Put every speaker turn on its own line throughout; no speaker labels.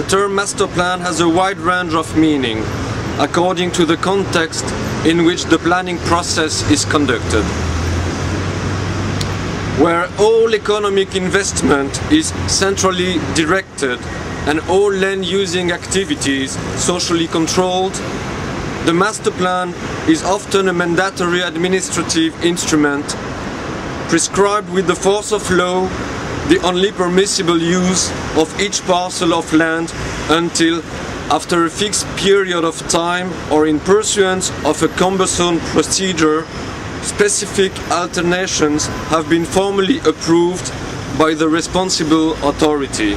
term master plan has a wide range of meaning, according to the context in which the planning process is conducted. Where all economic investment is centrally directed and all land-using activities socially controlled, the master plan is often a mandatory administrative instrument prescribed with the force of law the only permissible use of each parcel of land until, after a fixed period of time or in pursuance of a cumbersome procedure, specific alternations have been formally approved by the responsible authority.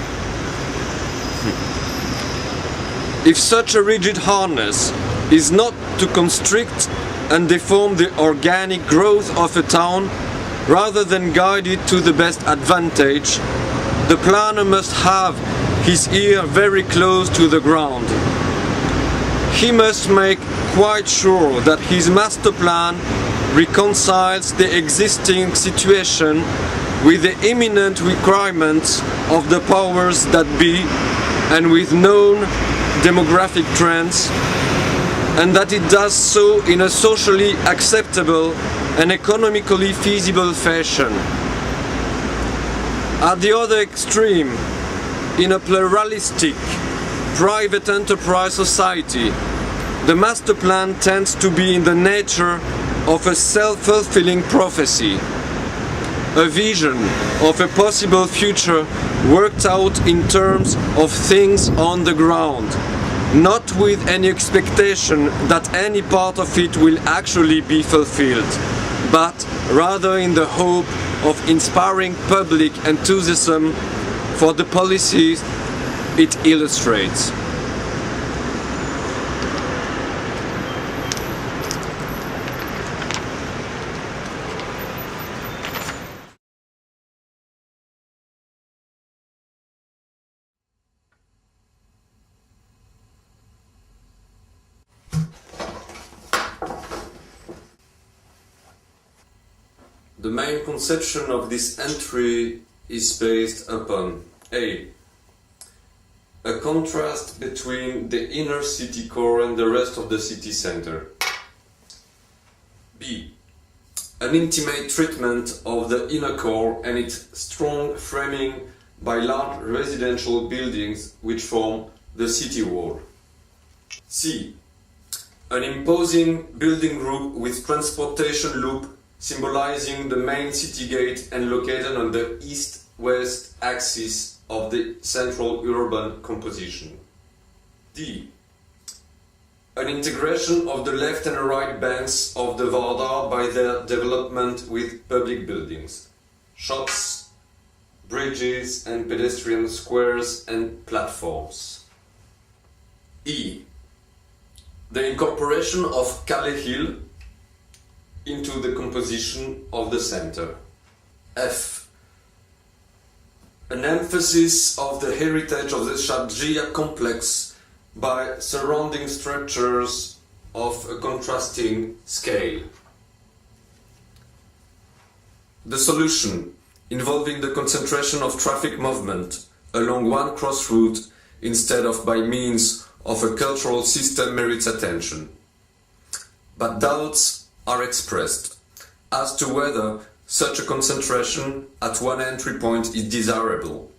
If such a rigid harness is not to constrict and deform the organic growth of a town, rather than guide it to the best advantage, the planner must have his ear very close to the ground. He must make quite sure that his master plan reconciles the existing situation with the imminent requirements of the powers that be and with known demographic trends, and that it does so in a socially acceptable and economically feasible fashion. At the other extreme, in a pluralistic, private enterprise society, the master plan tends to be in the nature of a self-fulfilling prophecy, a vision of a possible future worked out in terms of things on the ground, not with any expectation that any part of it will actually be fulfilled, but rather in the hope of inspiring public enthusiasm for the policies it illustrates. The main conception of this entry is based upon A. A contrast between the inner city core and the rest of the city center. B. An intimate treatment of the inner core and its strong framing by large residential buildings which form the city wall. C. An imposing building group with transportation loop symbolizing the main city gate and located on the east-west axis of the central urban composition. D. An integration of the left and right banks of the Vardar by their development with public buildings, shops, bridges and pedestrian squares and platforms. E. The incorporation of Calais Hill into the composition of the center. F. An emphasis of the heritage of the Shadjia complex by surrounding structures of a contrasting scale. The solution, involving the concentration of traffic movement along one cross route instead of by means of a cultural system, merits attention. But doubts are expressed as to whether such a concentration at one entry point is desirable.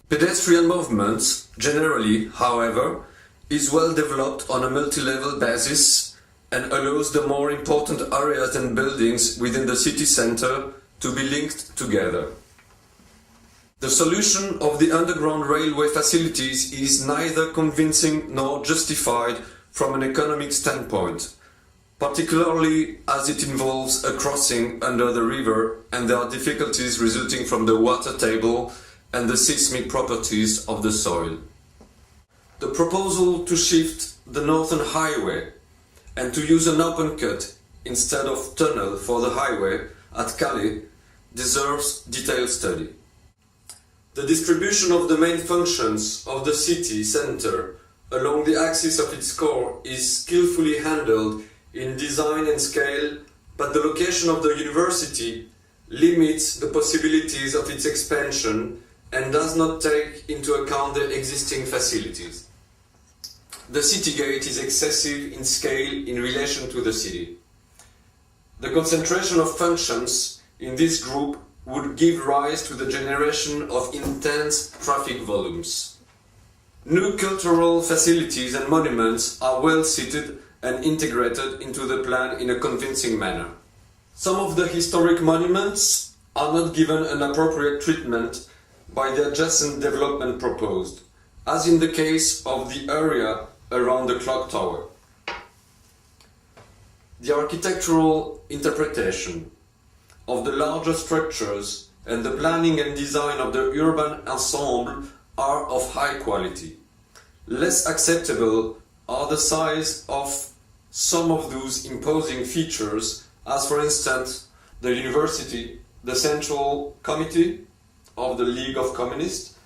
Pedestrian movement, generally, however, is well developed on a multi-level basis and allows the more important areas and buildings within the city center to be linked together. The solution of the underground railway facilities is neither convincing nor justified from an economic standpoint, particularly as it involves a crossing under the river and there are difficulties resulting from the water table and the seismic properties of the soil. The proposal to shift the northern highway and to use an open cut instead of tunnel for the highway at Calais deserves detailed study. The distribution of the main functions of the city center along the axis of its core is skillfully handled in design and scale, but the location of the university limits the possibilities of its expansion and does not take into account the existing facilities. The city gate is excessive in scale in relation to the city. The concentration of functions in this group would give rise to the generation of intense traffic volumes. New cultural facilities and monuments are well seated and integrated into the plan in a convincing manner. Some of the historic monuments are not given an appropriate treatment by the adjacent development proposed, as in the case of the area around the clock tower. The architectural interpretation of the larger structures and the planning and design of the urban ensemble are of high quality. Less acceptable are the size of some of those imposing features, as for instance the university, the Central Committee of the League of Communists,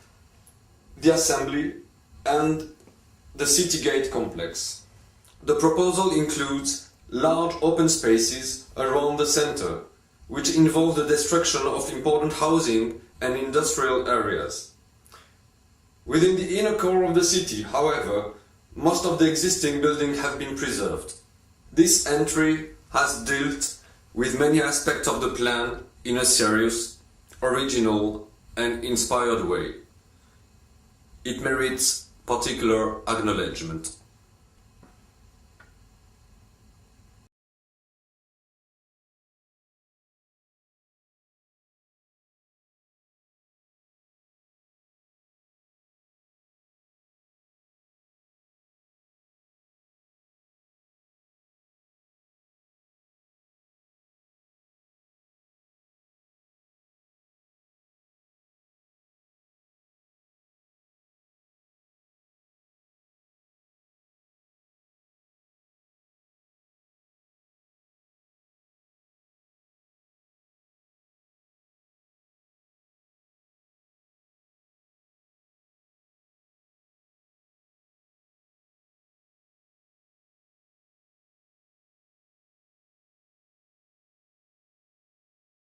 the Assembly, and the City Gate complex. The proposal includes large open spaces around the center, which involve the destruction of important housing and industrial areas. Within the inner core of the city, however, most of the existing buildings have been preserved. This entry has dealt with many aspects of the plan in a serious, original, and inspired way. It merits particular acknowledgement.